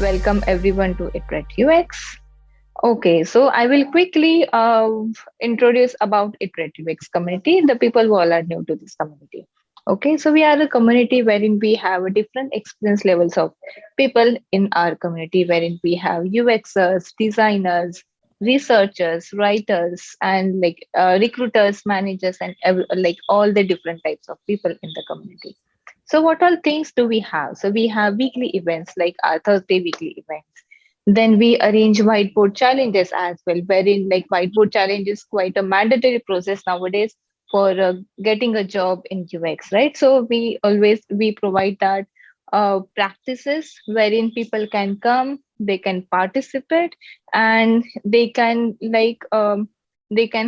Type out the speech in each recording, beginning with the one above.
Welcome everyone to IterateUX. Okay, so I will quickly introduce about IterateUX community, the people who all are new to this community. Okay, so we are a community wherein we have a different experience levels of people in our community, wherein we have UXers, designers, researchers, writers, and recruiters, managers, and like all the different types of people in the community. So, what all things do we have? So, we have weekly events like our Thursday weekly events. Then we arrange whiteboard challenges as well, wherein like whiteboard challenge is quite a mandatory process nowadays for getting a job in UX, right? So we provide that practices wherein people can come, they can participate, and they can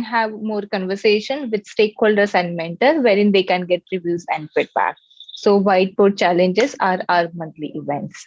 have more conversation with stakeholders and mentors, wherein they can get reviews and feedback. So whiteboard challenges are our monthly events.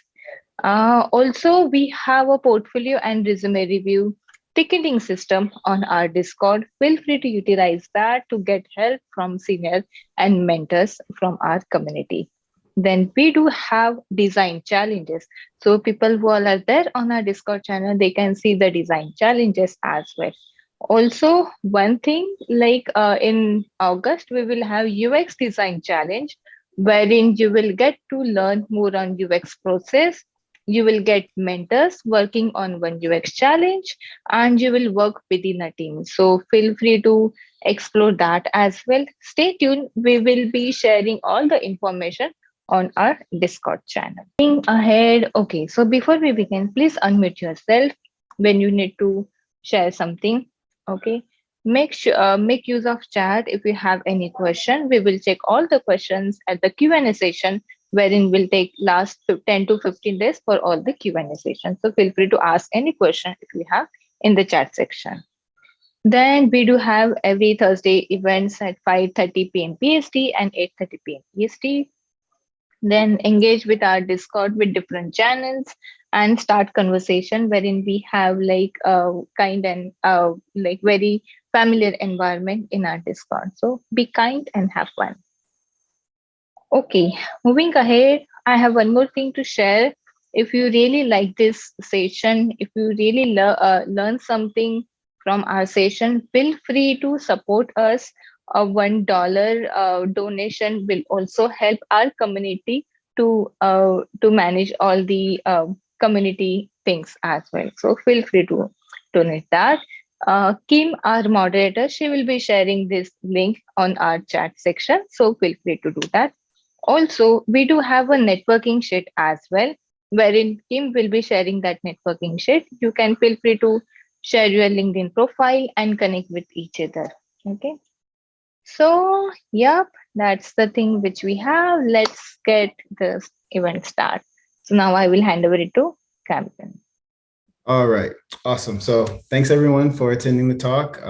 Also, we have a portfolio and resume review ticketing system on our Discord. Feel free to utilize that to get help from senior and mentors from our community. Then we do have design challenges. So people who all are there on our Discord channel, they can see the design challenges as well. Also, one thing in August, we will have UX design challenge, wherein you will get to learn more on UX process. You will get mentors working on one UX challenge, and you will work within a team. So feel free to explore that as well. Stay tuned. We will be sharing all the information on our Discord channel. Moving ahead, okay. So before we begin, please unmute yourself when you need to share something. Okay. Make use of chat if you have any question. We will check all the questions at the Q&A session, wherein we'll take last 10 to 15 days for all the Q&A sessions. So feel free to ask any question if you have in the chat section. Then we do have every Thursday events at 5:30 p.m. PST and 8:30 p.m. EST. Then engage with our Discord with different channels and start conversation wherein we have kind and like very familiar environment in our Discord. So be kind and have fun. Okay, moving ahead, I have one more thing to share. If you really like this session, if you really learn something from our session, feel free to support us. A $1 donation will also help our community to manage all the community things as well. So feel free to donate that. Kim, our moderator, she will be sharing this link on our chat section. So feel free to do that. Also, we do have a networking sheet as well, wherein Kim will be sharing that networking sheet. You can feel free to share your LinkedIn profile and connect with each other. Okay. So, yep, that's the thing which we have. Let's get this event start. So now I will hand over it to Camren. All right, awesome. So thanks everyone for attending the talk.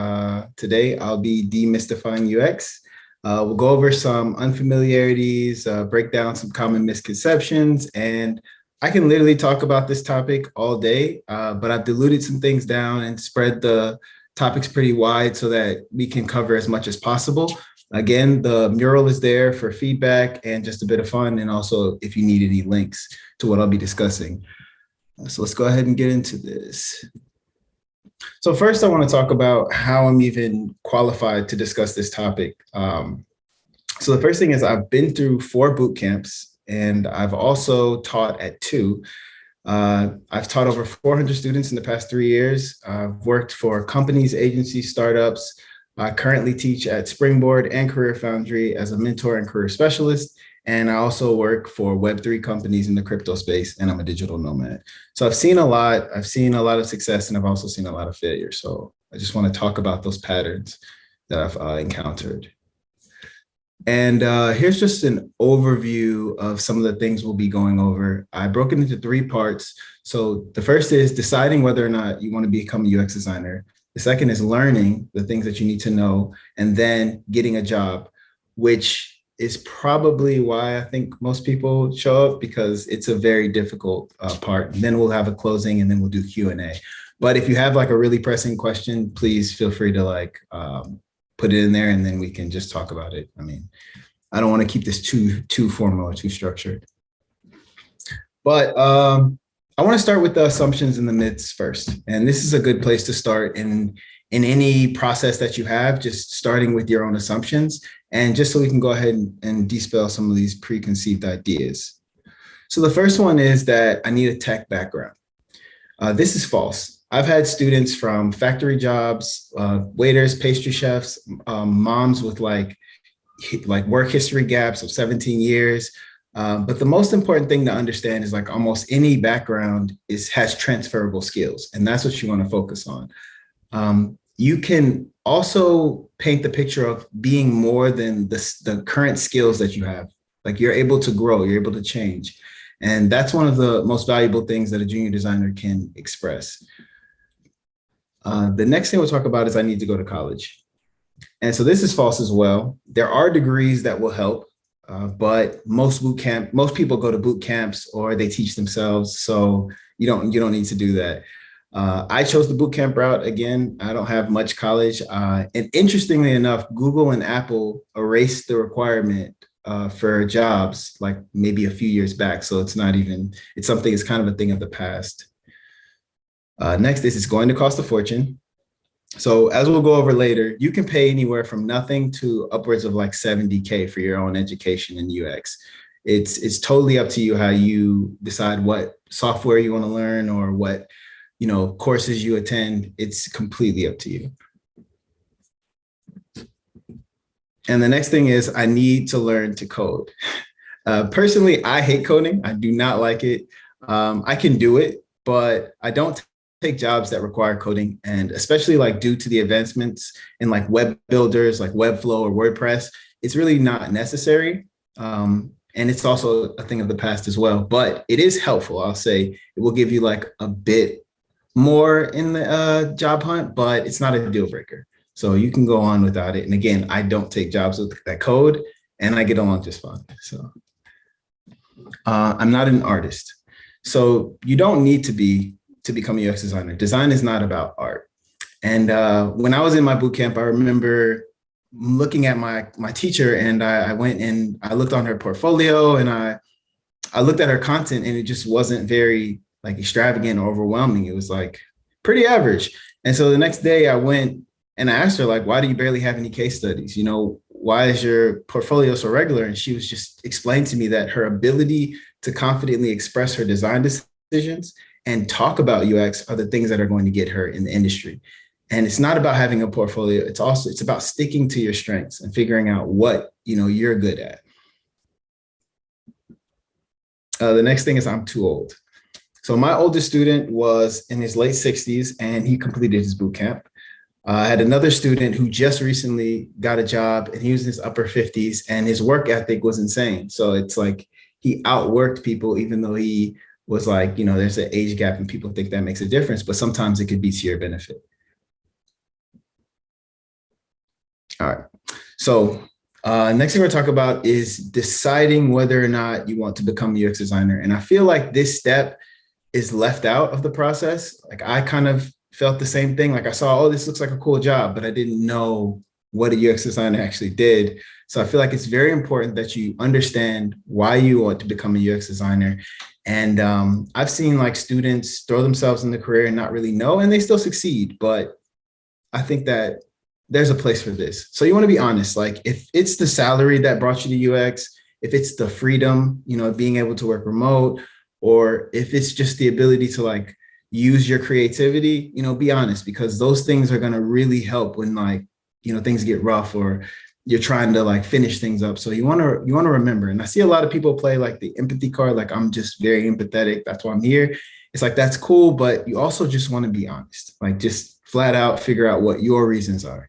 Today I'll be demystifying UX. We'll go over some unfamiliarities, break down some common misconceptions, and I can literally talk about this topic all day, but I've diluted some things down and spread the topics pretty wide so that we can cover as much as possible. Again, the mural is there for feedback and just a bit of fun, and also if you need any links to what I'll be discussing. So let's go ahead and get into this. So first I want to talk about how I'm even qualified to discuss this topic. So the first thing is I've been through 4 boot camps and I've also taught at 2. I've taught over 400 students in the past 3 years. I've worked for companies, agencies, startups. I currently teach at Springboard and Career Foundry as a mentor and career specialist. And I also work for Web3 companies in the crypto space, and I'm a digital nomad. So I've seen a lot. I've seen a lot of success, and I've also seen a lot of failure. So I just want to talk about those patterns that I've encountered. And here's just an overview of some of the things we'll be going over. I broke it into 3 parts. So the first is deciding whether or not you want to become a UX designer. The second is learning the things that you need to know, and then getting a job, which is probably why I think most people show up, because it's a very difficult part. And then we'll have a closing and then we'll do Q&A. But if you have like a really pressing question, please feel free to put it in there and then we can just talk about it. I mean, I don't want to keep this too formal or too structured. But all I want to start with the assumptions and the myths first. And this is a good place to start in any process that you have, just starting with your own assumptions. And just so we can go ahead and dispel some of these preconceived ideas. So the first one is that I need a tech background. This is false. I've had students from factory jobs, waiters, pastry chefs, moms with like work history gaps of 17 years. But the most important thing to understand is like almost any background has transferable skills, and that's what you want to focus on. You can also paint the picture of being more than the current skills that you have. Like you're able to grow, you're able to change. And that's one of the most valuable things that a junior designer can express. The next thing we'll talk about is I need to go to college. And so this is false as well. There are degrees that will help, but most people go to boot camps or they teach themselves. So you don't need to do that. I chose the boot camp route. Again, I don't have much college. And interestingly enough, Google and Apple erased the requirement for jobs like maybe a few years back. So it's something, it's kind of a thing of the past. Next is it's going to cost a fortune. So as we'll go over later, you can pay anywhere from nothing to upwards of like 70K for your own education in UX. It's totally up to you how you decide what software you want to learn or what courses you attend. It's completely up to you. And the next thing is I need to learn to code. Personally, I hate coding. I do not like it. I can do it, but I don't take jobs that require coding. And especially like due to the advancements in like web builders, like Webflow or WordPress, it's really not necessary. And it's also a thing of the past as well, but it is helpful. I'll say it will give you like a bit more in the job hunt, but it's not a deal breaker. So you can go on without it. And again, I don't take jobs with that code and I get along just fine. So I'm not an artist. So you don't need to become a UX designer. Design is not about art. And when I was in my boot camp, I remember looking at my teacher and I went and I looked on her portfolio and I looked at her content and it just wasn't very like extravagant or overwhelming. It was like pretty average. And so the next day I went and I asked her like, why do you barely have any case studies? Why is your portfolio so regular? And she was just explaining to me that her ability to confidently express her design decisions and talk about UX are the things that are going to get her in the industry. And it's not about having a portfolio. It's about sticking to your strengths and figuring out what you're good at. The next thing is I'm too old. So my oldest student was in his late 60s and he completed his boot camp. I had another student who just recently got a job and he was in his upper 50s and his work ethic was insane. So it's like he outworked people, even though he was like, there's an age gap and people think that makes a difference, but sometimes it could be to your benefit. All right. So next thing we're going to talk about is deciding whether or not you want to become a UX designer. And I feel like this step is left out of the process. Like I kind of felt the same thing. Like I saw, oh, this looks like a cool job, but I didn't know what a UX designer actually did. So I feel like it's very important that you understand why you want to become a UX designer. And I've seen like students throw themselves in the career and not really know, and they still succeed. But I think that there's a place for this. So you want to be honest. Like if it's the salary that brought you to UX, if it's the freedom, being able to work remote, or if it's just the ability to like use your creativity, be honest, because those things are going to really help when like, things get rough or you're trying to like finish things up. So you want to remember. And I see a lot of people play like the empathy card. Like I'm just very empathetic. That's why I'm here. It's like, that's cool. But you also just want to be honest, like just flat out figure out what your reasons are.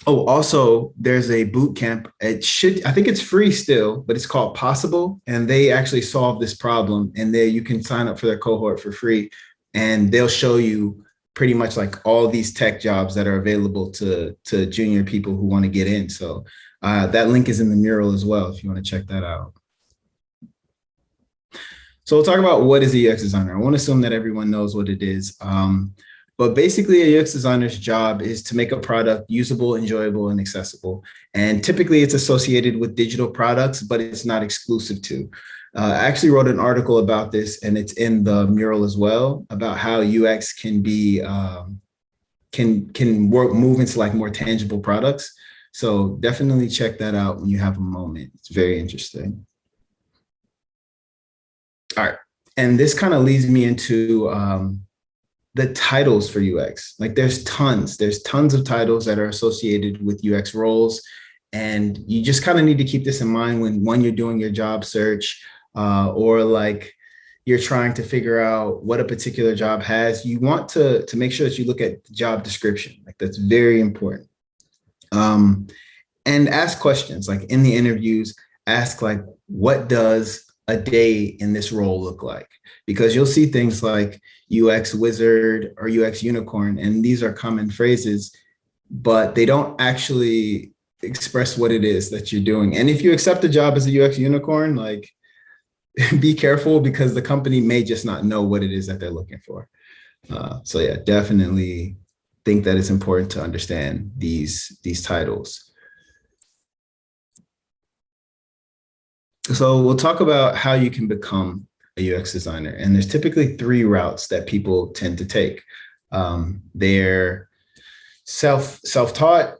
Also, there's a boot camp. I think it's free still, but it's called Possible. And they actually solve this problem. And there you can sign up for their cohort for free. And they'll show you pretty much like all these tech jobs that are available to junior people who want to get in. So that link is in the mural as well, if you want to check that out. So we'll talk about what is a UX designer. I won't assume that everyone knows what it is. But basically, a UX designer's job is to make a product usable, enjoyable, and accessible. And typically, it's associated with digital products, but it's not exclusive to. I actually wrote an article about this, and it's in the mural as well, about how UX can be move into like more tangible products. So definitely check that out when you have a moment. It's very interesting. All right, and this kind of leads me into the titles for UX. Like there's tons of titles that are associated with UX roles. And you just kind of need to keep this in mind when you're doing your job search or like you're trying to figure out what a particular job has. You want to make sure that you look at the job description. Like that's very important. And ask questions like in the interviews, ask like, what does a day in this role look like? Because you'll see things like UX wizard or UX unicorn, and these are common phrases, but they don't actually express what it is that you're doing. And if you accept a job as a UX unicorn, like be careful because the company may just not know what it is that they're looking for. So yeah, definitely think that it's important to understand these titles. So we'll talk about how you can become a UX designer. And there's typically 3 routes that people tend to take. They're self-taught,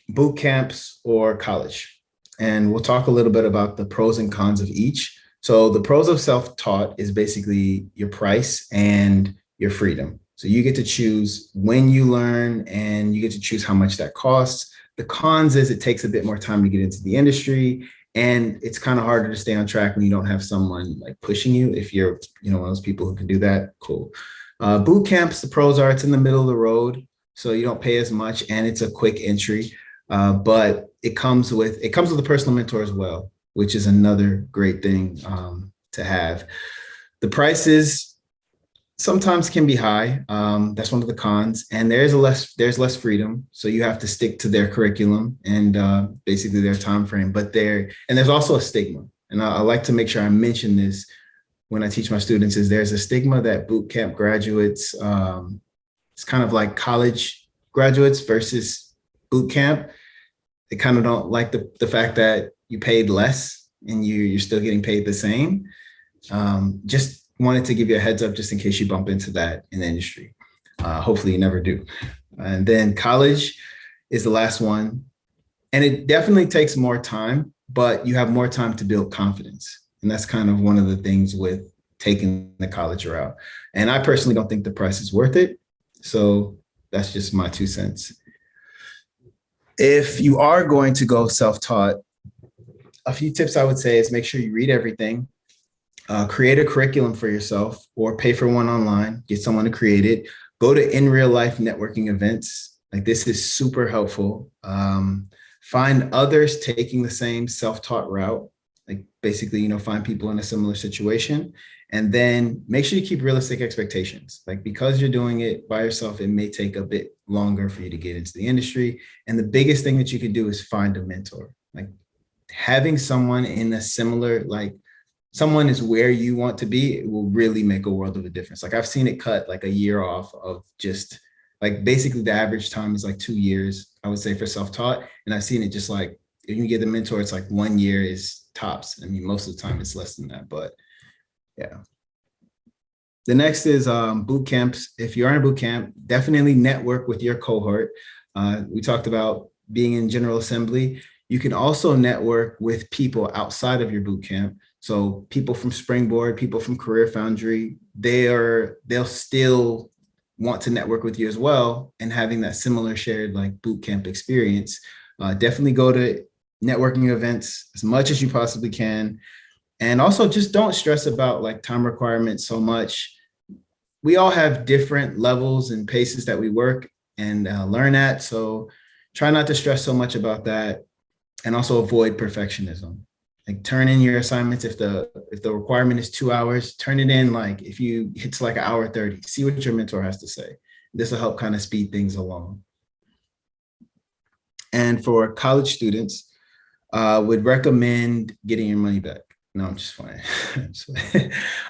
boot camps, or college. And we'll talk a little bit about the pros and cons of each. So the pros of self-taught is basically your price and your freedom. So you get to choose when you learn and you get to choose how much that costs. The cons is it takes a bit more time to get into the industry. And it's kind of harder to stay on track when you don't have someone like pushing you. If you're, one of those people who can do that, cool. Boot camps, the pros are it's in the middle of the road, so you don't pay as much, and it's a quick entry. But it comes with a personal mentor as well, which is another great thing to have. The prices sometimes can be high. That's one of the cons, and there's less freedom. So you have to stick to their curriculum and basically their time frame. But there's also a stigma, and I like to make sure I mention this when I teach my students. Is there's a stigma that boot camp graduates, it's kind of like college graduates versus boot camp. They kind of don't like the fact that you paid less and you're still getting paid the same. Just wanted to give you a heads up just in case you bump into that in the industry. Hopefully you never do. And then college is the last one. And it definitely takes more time, but you have more time to build confidence. And that's kind of one of the things with taking the college route. And I personally don't think the price is worth it. So that's just my 2 cents. If you are going to go self-taught, a few tips I would say is make sure you read everything. Create a curriculum for yourself or pay for one online, get someone to create it. Go to in real life networking events. Like this is super helpful. Find others taking the same self-taught route. Like basically, find people in a similar situation. And then make sure you keep realistic expectations. Like because you're doing it by yourself, it may take a bit longer for you to get into the industry. And the biggest thing that you can do is find a mentor. Like having someone in a similar, someone is where you want to be, it will really make a world of a difference. Like I've seen it cut like a year off of just like basically the average time is like 2 years, I would say, for self-taught. And I've seen it just like, if you get the mentor, it's like 1 year is tops. I mean, most of the time it's less than that, but yeah. The next is boot camps. If you're in a boot camp, definitely network with your cohort. We talked about being in General Assembly. You can also network with people outside of your boot camp. So people from Springboard, people from Career Foundry, they'll still want to network with you as well. And having that similar shared like boot camp experience, definitely go to networking events as much as you possibly can. And also just don't stress about like time requirements so much. We all have different levels and paces that we work and learn at. So try not to stress so much about that. And also avoid perfectionism. Like turn in your assignments. If the requirement is 2 hours, turn it in. Like if you hit like 1:30, see what your mentor has to say. This will help kind of speed things along. And for college students, would recommend getting your money back. No, I'm just playing.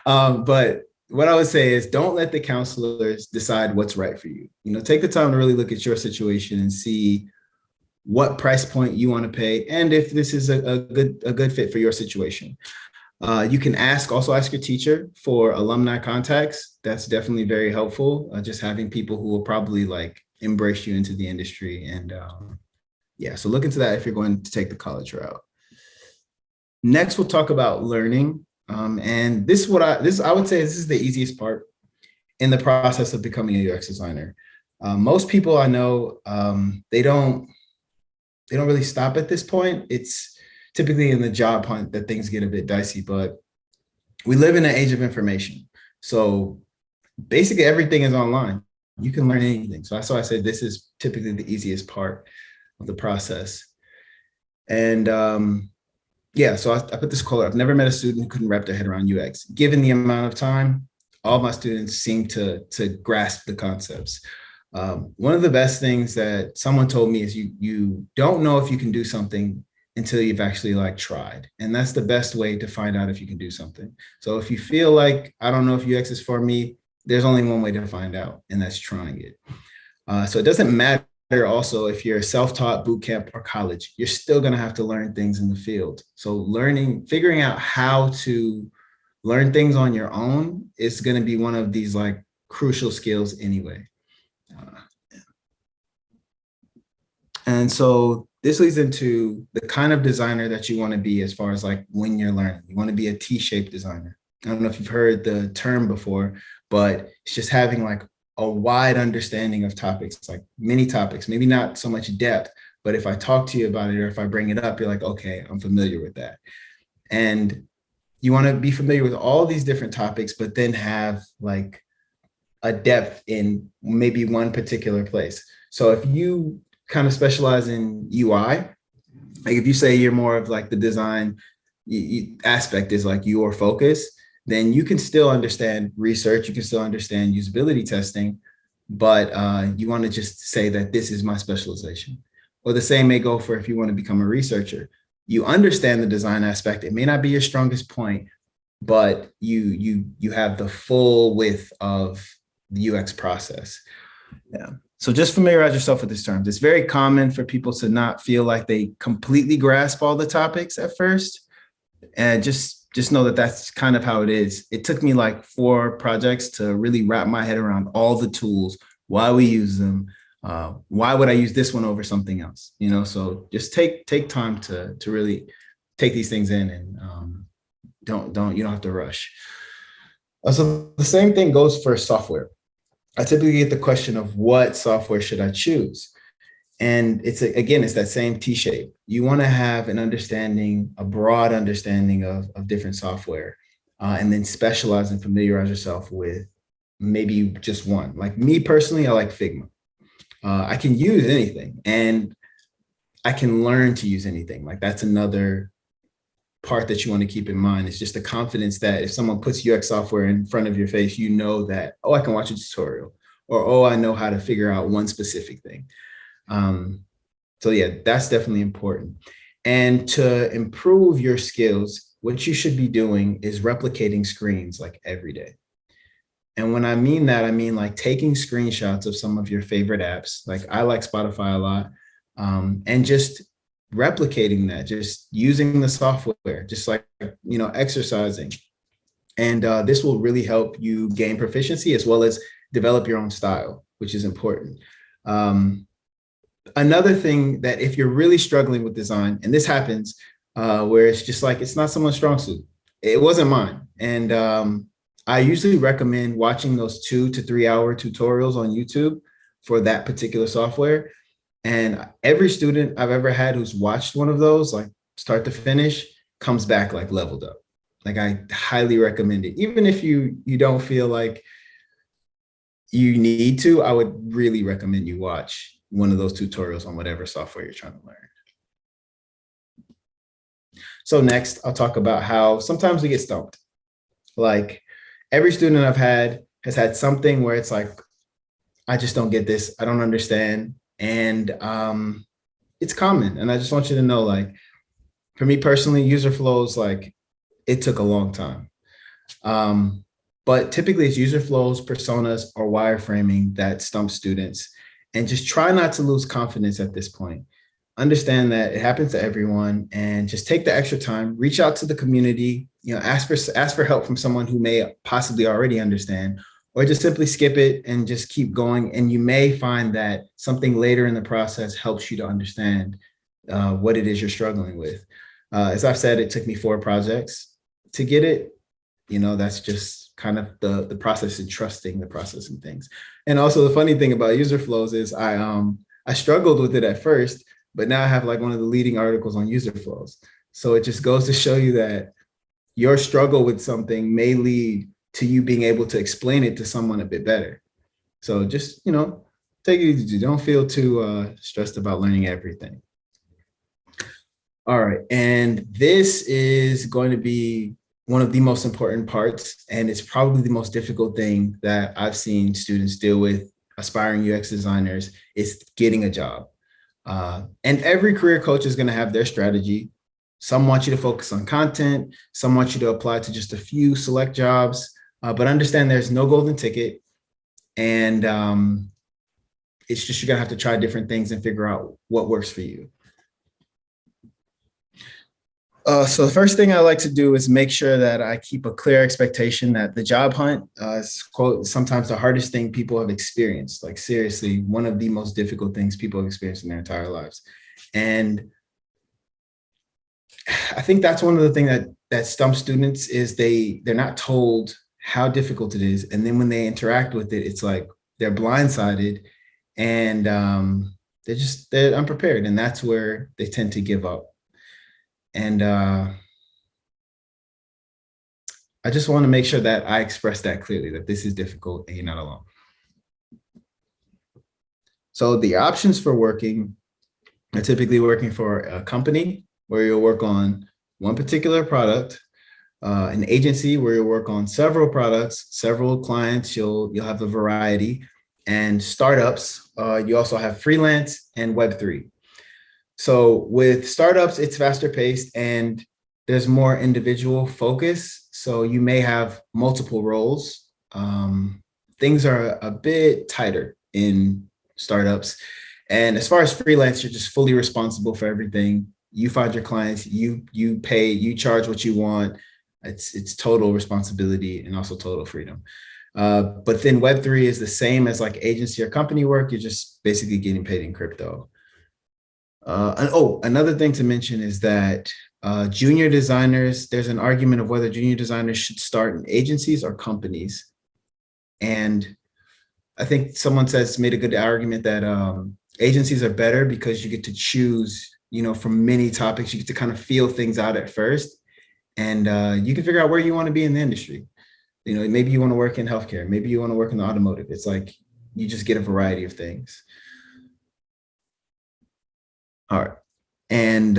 But what I would say is don't let the counselors decide what's right for you. Take the time to really look at your situation and see what price point you want to pay, and if this is a good fit for your situation. You can also ask your teacher for alumni contacts. That's definitely very helpful. Just having people who will probably like embrace you into the industry. And yeah, so look into that if you're going to take the college route. Next, we'll talk about learning. And this I would say this is the easiest part in the process of becoming a UX designer. Most people I know, they don't really stop at this point. It's typically in the job hunt that things get a bit dicey, but we live in an age of information. So basically everything is online. You can learn anything. So that's why I said this is typically the easiest part of the process. And yeah, so I put this quote. I've never met a student who couldn't wrap their head around UX. Given the amount of time, all my students seem to grasp the concepts. One of the best things that someone told me is you don't know if you can do something until you've actually like tried. And that's the best way to find out if you can do something. So if you feel like, I don't know if UX is for me, there's only one way to find out, and that's trying it. So it doesn't matter also if you're a self-taught boot camp or college, you're still going to have to learn things in the field. So figuring out how to learn things on your own is going to be one of these like crucial skills anyway. And so this leads into the kind of designer that you want to be as far as like when you're learning. You want to be a T-shaped designer. I don't know if you've heard the term before, but it's just having like a wide understanding of topics, like many topics, maybe not so much depth, but if I talk to you about it or if I bring it up, you're like, okay, I'm familiar with that. And you want to be familiar with all these different topics, but then have like a depth in maybe one particular place. So if you kind of specialize in UI, like if you say you're more of like the design aspect is like your focus, then you can still understand research, you can still understand usability testing, but you want to just say that this is my specialization. Or the same may go for if you want to become a researcher. You understand the design aspect. It may not be your strongest point, but you have the full width of the UX process. Yeah. So just familiarize yourself with these terms. It's very common for people to not feel like they completely grasp all the topics at first. And just know that that's kind of how it is. It took me like 4 projects to really wrap my head around all the tools, why we use them, why would I use this one over something else? So just take time to really take these things in, and you don't have to rush. So the same thing goes for software. I typically get the question of what software should I choose? And it's that same T-shape. You want to have a broad understanding of different software, and then specialize and familiarize yourself with maybe just one. Like me personally, I like Figma. I can use anything, and I can learn to use anything. Like that's another part that you want to keep in mind. It's just the confidence that if someone puts UX software in front of your face, you know that, oh, I can watch a tutorial, or, oh, I know how to figure out one specific thing. So yeah, that's definitely important. And to improve your skills, what you should be doing is replicating screens like every day. And when I mean that, I mean like taking screenshots of some of your favorite apps. Like I like Spotify a lot, and just replicating that, just using the software, just like, exercising. And this will really help you gain proficiency as well as develop your own style, which is important. Another thing that if you're really struggling with design, and this happens where it's just like, it's not someone's strong suit. It wasn't mine. And I usually recommend watching those 2 to 3 hour tutorials on YouTube for that particular software. And every student I've ever had who's watched one of those, like start to finish, comes back like leveled up. Like I highly recommend it. Even if you don't feel like you need to, I would really recommend you watch one of those tutorials on whatever software you're trying to learn. So next, I'll talk about how sometimes we get stumped. Like every student I've had has had something where it's like, I just don't get this. I don't understand. And it's common. And I just want you to know, like, for me personally, user flows, like it took a long time. But typically it's user flows, personas, or wireframing that stump students. And just try not to lose confidence at this point. Understand that it happens to everyone, and just take the extra time, reach out to the community, ask for help from someone who may possibly already understand, or just simply skip it and just keep going. And you may find that something later in the process helps you to understand what it is you're struggling with. As I've said, it took me 4 projects to get it. That's just kind of the process and trusting the process and things. And also the funny thing about user flows is I struggled with it at first, but now I have like one of the leading articles on user flows. So it just goes to show you that your struggle with something may lead to you being able to explain it to someone a bit better. So just, take it easy. Don't feel too stressed about learning everything. All right. And this is going to be one of the most important parts, and it's probably the most difficult thing that I've seen students deal with, aspiring UX designers, is getting a job. And every career coach is going to have their strategy. Some want you to focus on content. Some want you to apply to just a few select jobs, but understand there's no golden ticket. And it's just, you're going to have to try different things and figure out what works for you. So the first thing I like to do is make sure that I keep a clear expectation that the job hunt is, quote, sometimes the hardest thing people have experienced. Like seriously, one of the most difficult things people have experienced in their entire lives. And I think that's one of the things that stumps students is they're not told how difficult it is. And then when they interact with it, it's like they're blindsided and they're unprepared. And that's where they tend to give up. And I just want to make sure that I express that clearly, that this is difficult and you're not alone. So the options for working are typically working for a company where you'll work on one particular product, an agency where you'll work on several products, several clients, you'll have a variety, and startups, you also have freelance and Web3. So with startups, it's faster paced and there's more individual focus. So you may have multiple roles. Things are a bit tighter in startups. And as far as freelance, you're just fully responsible for everything. You find your clients, you pay, you charge what you want. It's total responsibility and also total freedom. But then Web3 is the same as like agency or company work. You're just basically getting paid in crypto. Another thing to mention is that junior designers, there's an argument of whether junior designers should start in agencies or companies. And I think someone made a good argument that agencies are better because you get to choose, from many topics. You get to kind of feel things out at first. And you can figure out where you want to be in the industry. Maybe you want to work in healthcare. Maybe you want to work in the automotive. It's like you just get a variety of things. All right. And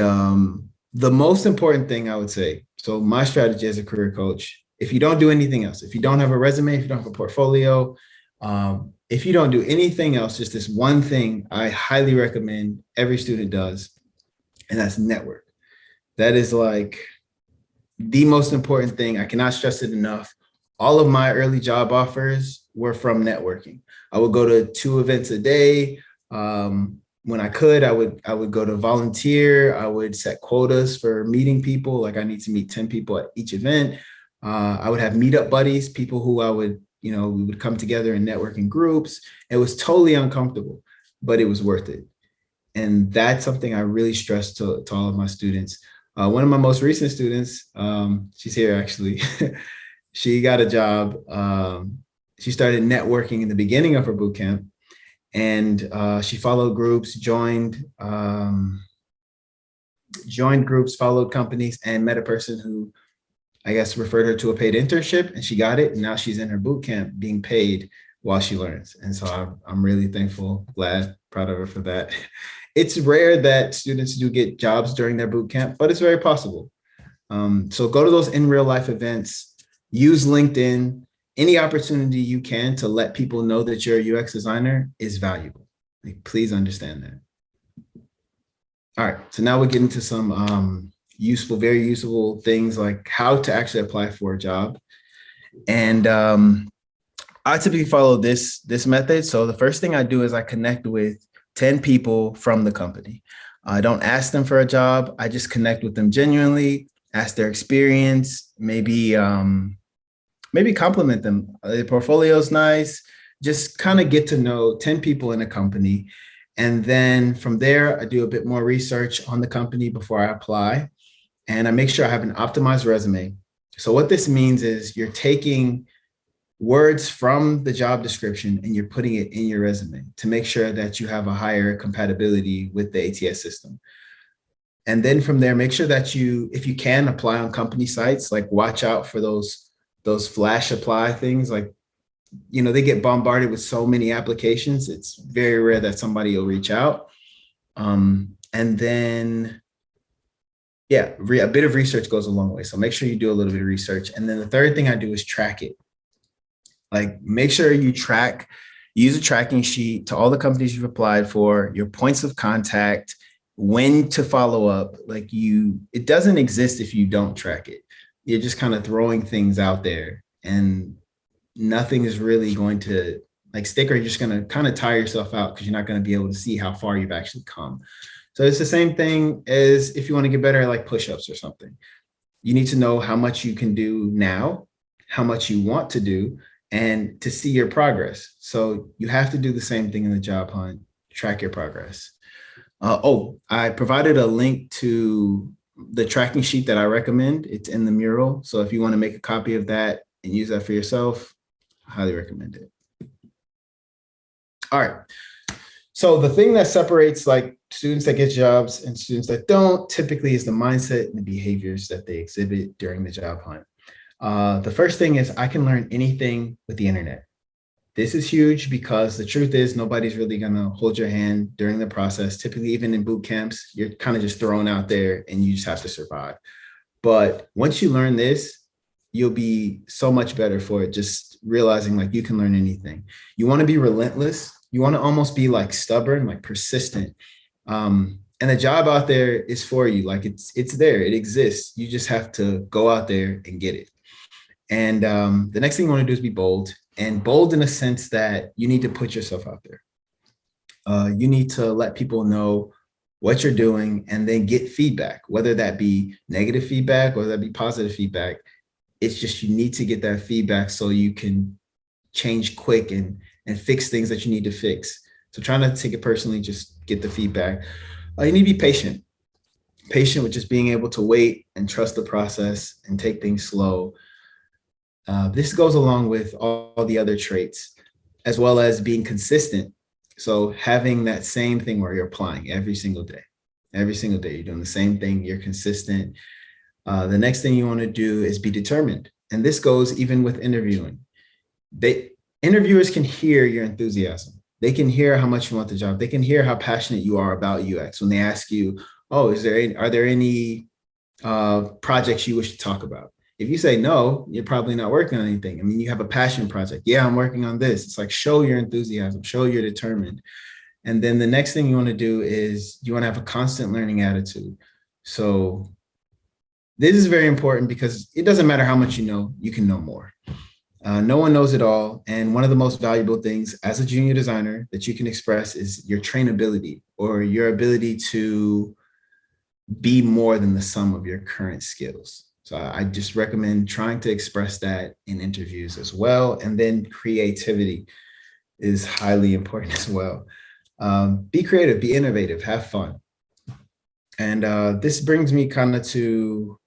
the most important thing I would say, so my strategy as a career coach, if you don't do anything else, if you don't have a resume, if you don't have a portfolio, if you don't do anything else, just this one thing I highly recommend every student does, and that's network. That is like the most important thing. I cannot stress it enough. All of my early job offers were from networking. I would go to 2 events a day. When I could, I would go to volunteer. I would set quotas for meeting people. Like I need to meet 10 people at each event. I would have meetup buddies, people who we would come together in networking groups. It was totally uncomfortable, but it was worth it. And that's something I really stress to all of my students. One of my most recent students, she's here actually, she got a job. She started networking in the beginning of her boot camp. And she followed groups, joined groups, followed companies, and met a person who I guess referred her to a paid internship, and she got it. And now she's in her boot camp being paid while she learns. And so I'm really thankful, glad, proud of her for that. It's rare that students do get jobs during their boot camp, but it's very possible. So go to those in real life events, use LinkedIn. Any opportunity you can to let people know that you're a UX designer is valuable. Like, please understand that. All right, so now we're getting to some very useful things like how to actually apply for a job. And I typically follow this method. So the first thing I do is I connect with 10 people from the company. I don't ask them for a job. I just connect with them genuinely, ask their experience, maybe compliment them. Their portfolio's nice. Just kind of get to know 10 people in a company. And then from there, I do a bit more research on the company before I apply. And I make sure I have an optimized resume. So what this means is you're taking words from the job description and you're putting it in your resume to make sure that you have a higher compatibility with the ATS system. And then from there, make sure that you, if you can, apply on company sites. Like watch out for those flash apply things. Like, you know, they get bombarded with so many applications. It's very rare that somebody will reach out. And then, yeah, a bit of research goes a long way. So make sure you do a little bit of research. And then the third thing I do is track it. Like make sure you use a tracking sheet to all the companies you've applied for, your points of contact, when to follow up. Like it doesn't exist if you don't track it. You're just kind of throwing things out there and nothing is really going to like stick, or you're just going to kind of tire yourself out because you're not going to be able to see how far you've actually come. So it's the same thing as if you want to get better at like push-ups or something. You need to know how much you can do now, how much you want to do, and to see your progress. So you have to do the same thing in the job hunt, track your progress. I provided a link to the tracking sheet that I recommend. It's in the mural. So if you want to make a copy of that and use that for yourself, I highly recommend it. All right. So the thing that separates like students that get jobs and students that don't typically is the mindset and the behaviors that they exhibit during the job hunt. The first thing is I can learn anything with the internet. This is huge because the truth is nobody's really going to hold your hand during the process. Typically, even in boot camps, you're kind of just thrown out there and you just have to survive. But once you learn this, you'll be so much better for it. Just realizing like you can learn anything. You want to be relentless. You want to almost be like stubborn, like persistent. And the job out there is for you. Like it's there. It exists. You just have to go out there and get it. And the next thing you want to do is be bold, and bold in a sense that you need to put yourself out there. You need to let people know what you're doing and then get feedback, whether that be negative feedback or that be positive feedback. It's just you need to get that feedback so you can change quick and fix things that you need to fix. So try not to take it personally, just get the feedback. You need to be patient with just being able to wait and trust the process and take things slow. This goes along with all the other traits, as well as being consistent. So having that same thing where you're applying every single day, you're doing the same thing, you're consistent. The next thing you want to do is be determined. And this goes even with interviewing. Interviewers can hear your enthusiasm. They can hear how much you want the job. They can hear how passionate you are about UX when they ask you, oh, are there any projects you wish to talk about? If you say no, you're probably not working on anything. I mean, you have a passion project. Yeah, I'm working on this. It's like, show your enthusiasm, show you're determined. And then the next thing you want to do is you want to have a constant learning attitude. So this is very important because it doesn't matter how much you know, you can know more. No one knows it all. And one of the most valuable things as a junior designer that you can express is your trainability, or your ability to be more than the sum of your current skills. So I just recommend trying to express that in interviews as well. And then creativity is highly important as well. Be creative, be innovative, have fun. And this brings me kind of to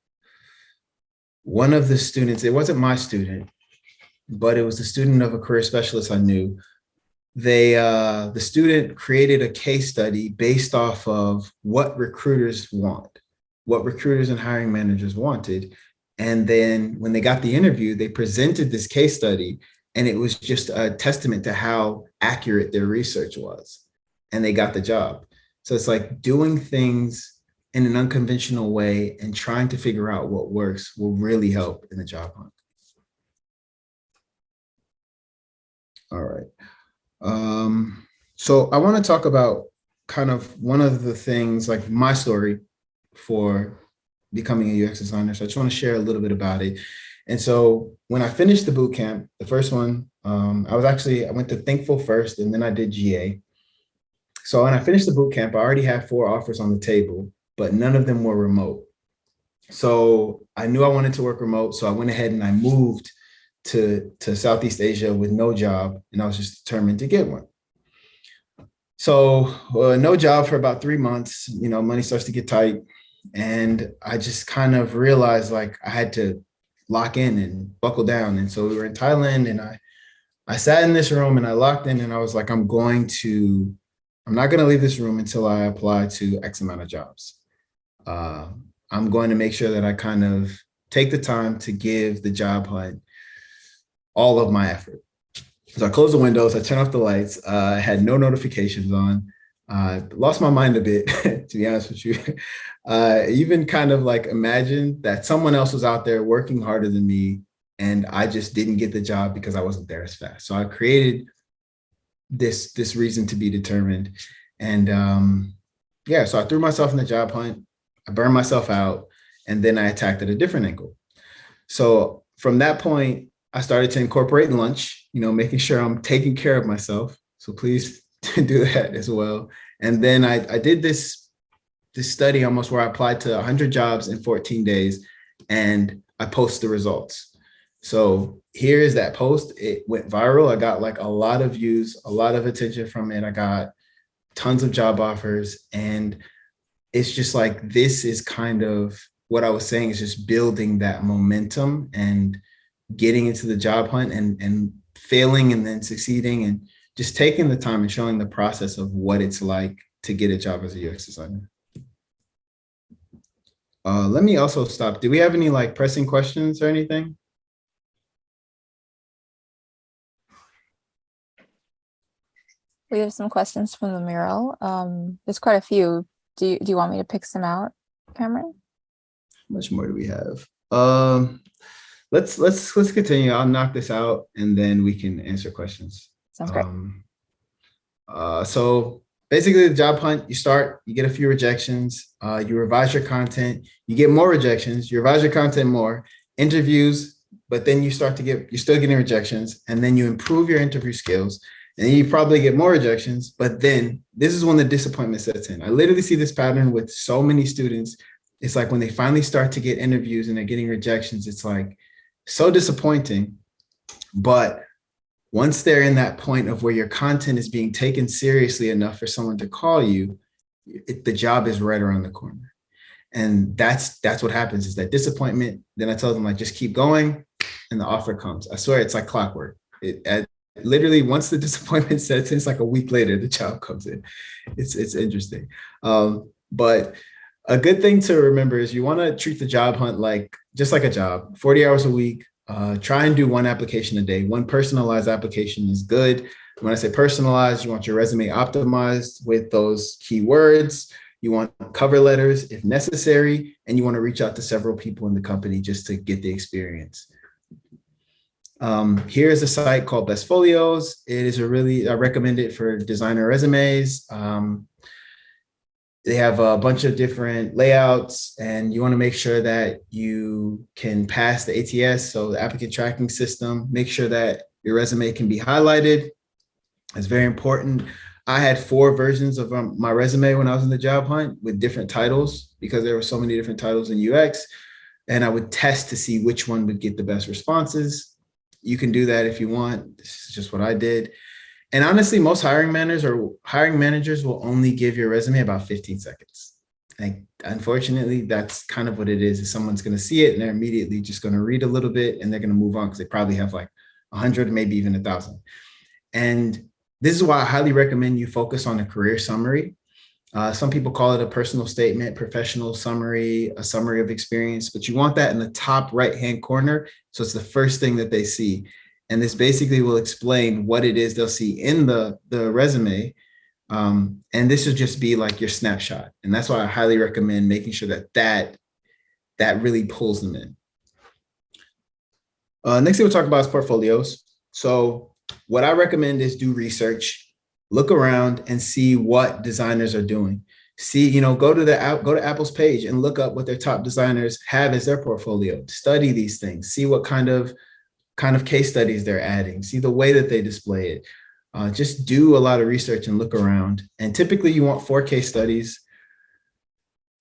one of the students. It wasn't my student, but it was the student of a career specialist I knew. The student created a case study based off of what recruiters want, what recruiters and hiring managers wanted. And then when they got the interview, they presented this case study, and it was just a testament to how accurate their research was. And they got the job. So it's like doing things in an unconventional way and trying to figure out what works will really help in the job hunt. All right. So I want to talk about kind of one of the things, like my story for becoming a UX designer. So I just want to share a little bit about it. And so when I finished the boot camp, the first one, I went to Thinkful first, and then I did GA. So when I finished the boot camp, I already had 4 offers on the table, but none of them were remote. So I knew I wanted to work remote. So I went ahead and I moved to Southeast Asia with no job, and I was just determined to get one. So no job for about 3 months, money starts to get tight. And I just kind of realized like I had to lock in and buckle down. And so we were in Thailand, and I sat in this room and I locked in, and I was like, I'm not going to leave this room until I apply to X amount of jobs. I'm going to make sure that I kind of take the time to give the job hunt all of my effort. So I closed the windows, I turned off the lights, I had no notifications on. Lost my mind a bit, to be honest with you. Even kind of like imagined that someone else was out there working harder than me, and I just didn't get the job because I wasn't there as fast. So I created this reason to be determined. And so I threw myself in the job hunt, I burned myself out, and then I attacked at a different angle. So from that point, I started to incorporate lunch, making sure I'm taking care of myself. So please do that as well. And then I did this study almost where I applied to 100 jobs in 14 days, and I post the results. So here is that post. It went viral. I got like a lot of views, a lot of attention from it. I got tons of job offers. And it's just like, this is kind of what I was saying, is just building that momentum and getting into the job hunt and failing and then succeeding, and just taking the time and showing the process of what it's like to get a job as a UX designer. Let me also stop. Do we have any like pressing questions or anything? We have some questions from the mural. There's quite a few. Do you want me to pick some out, Camren? How much more do we have? Let's continue. I'll knock this out, and then we can answer questions. Sounds great. So basically the job hunt, you start, you get a few rejections, you revise your content, you get more rejections, you revise your content more, interviews, but then you're still getting rejections, and then you improve your interview skills, and then you probably get more rejections, but then this is when the disappointment sets in. I literally see this pattern with so many students. It's like when they finally start to get interviews and they're getting rejections, it's like so disappointing. But once they're in that point of where your content is being taken seriously enough for someone to call you, the job is right around the corner. And that's what happens, is that disappointment. Then I tell them, like, just keep going, and the offer comes. I swear, it's like clockwork. Literally, once the disappointment sets in, it's like a week later, the job comes in. It's interesting. But a good thing to remember is you want to treat the job hunt just like a job, 40 hours a week. Try and do one application a day. One personalized application is good. When I say personalized, you want your resume optimized with those keywords. You want cover letters if necessary, and you want to reach out to several people in the company just to get the experience. Here is a site called Best Folios. It is I recommend it for designer resumes. They have a bunch of different layouts, and you want to make sure that you can pass the ATS, so the applicant tracking system. Make sure that your resume can be highlighted. It's very important. I had 4 versions of my resume when I was in the job hunt with different titles, because there were so many different titles in UX, and I would test to see which one would get the best responses. You can do that if you want. This is just what I did. And honestly, most hiring managers will only give your resume about 15 seconds. Like, unfortunately, that's kind of what it is someone's going to see it and they're immediately just going to read a little bit and they're going to move on, because they probably have like 100, maybe even 1,000. And this is why I highly recommend you focus on a career summary. Some people call it a personal statement, professional summary, a summary of experience, but you want that in the top right-hand corner. So it's the first thing that they see. And this basically will explain what it is they'll see in the resume. And this will just be like your snapshot. And that's why I highly recommend making sure that really pulls them in. Next thing we'll talk about is portfolios. So what I recommend is do research, look around and see what designers are doing. See, go to Apple's page and look up what their top designers have as their portfolio. Study these things. See what kind of case studies they're adding. See the way that they display it. Just do a lot of research and look around. And typically you want 4 case studies.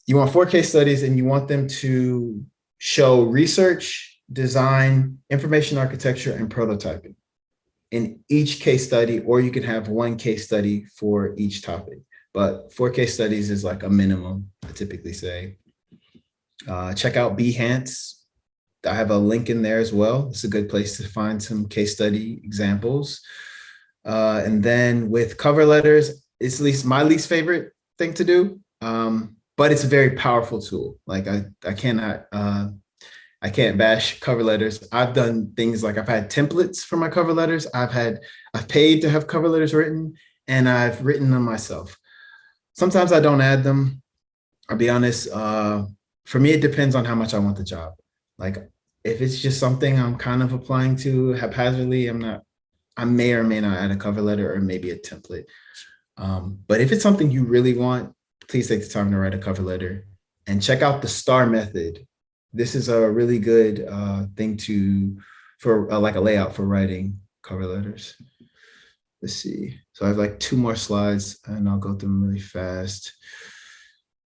You want 4 case studies and you want them to show research, design, information architecture, and prototyping in each case study, or you can have 1 case study for each topic. But 4 case studies is like a minimum, I typically say. Check out Behance. I have a link in there as well. It's a good place to find some case study examples. And then with cover letters, it's at least my least favorite thing to do, but it's a very powerful tool. Like I can't bash cover letters. I've done things like I've had templates for my cover letters. I've paid to have cover letters written, and I've written them myself. Sometimes I don't add them. I'll be honest. For me, it depends on how much I want the job. Like if it's just something I'm kind of applying to haphazardly, I may or may not add a cover letter or maybe a template. But if it's something you really want, please take the time to write a cover letter and check out the STAR method. This is a really good thing for like a layout for writing cover letters. Let's see. So I have like 2 more slides and I'll go through them really fast.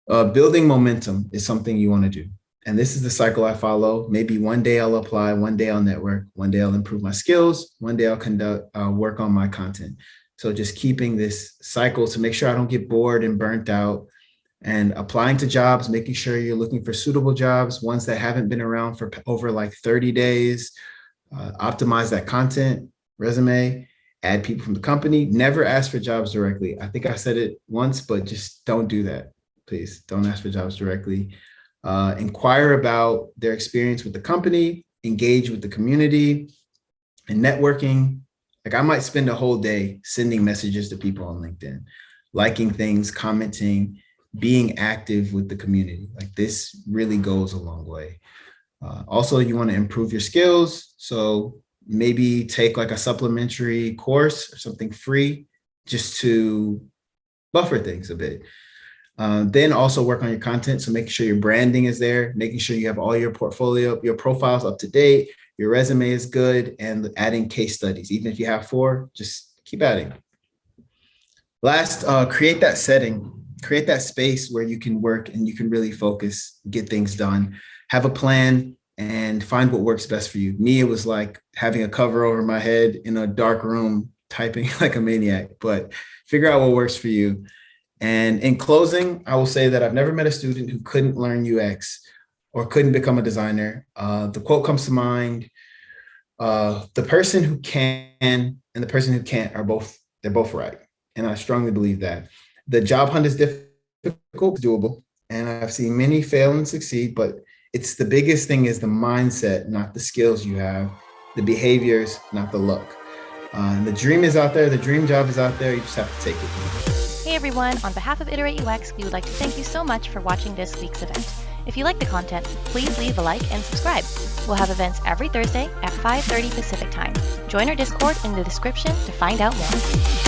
Building momentum is something you want to do. And this is the cycle I follow. Maybe one day I'll apply, one day I'll network, one day I'll improve my skills, one day I'll work on my content. So just keeping this cycle to make sure I don't get bored and burnt out, and applying to jobs, making sure you're looking for suitable jobs, ones that haven't been around for over like 30 days, optimize that content, resume, add people from the company, never ask for jobs directly. I think I said it once, but just don't do that. Please don't ask for jobs directly. Inquire about their experience with the company, engage with the community, and networking. Like I might spend a whole day sending messages to people on LinkedIn, liking things, commenting, being active with the community. Like this really goes a long way. Also, you want to improve your skills. So maybe take like a supplementary course or something free just to buffer things a bit. Then also work on your content. So making sure your branding is there, making sure you have all your portfolio, your profiles up to date, your resume is good, and adding case studies. Even if you have 4, just keep adding. Last, create that setting, create that space where you can work and you can really focus, get things done, have a plan, and find what works best for you. Me, it was like having a cover over my head in a dark room, typing like a maniac, but figure out what works for you. And in closing, I will say that I've never met a student who couldn't learn UX or couldn't become a designer. The quote comes to mind, the person who can and the person who can't they're both right. And I strongly believe that. The job hunt is difficult, doable, and I've seen many fail and succeed, but it's the biggest thing is the mindset, not the skills you have, the behaviors, not the luck. The dream is out there, the dream job is out there, you just have to take it. Hey everyone, on behalf of IterateUX, we would like to thank you so much for watching this week's event. If you like the content, please leave a like and subscribe. We'll have events every Thursday at 5:30 Pacific Time. Join our Discord in the description to find out more.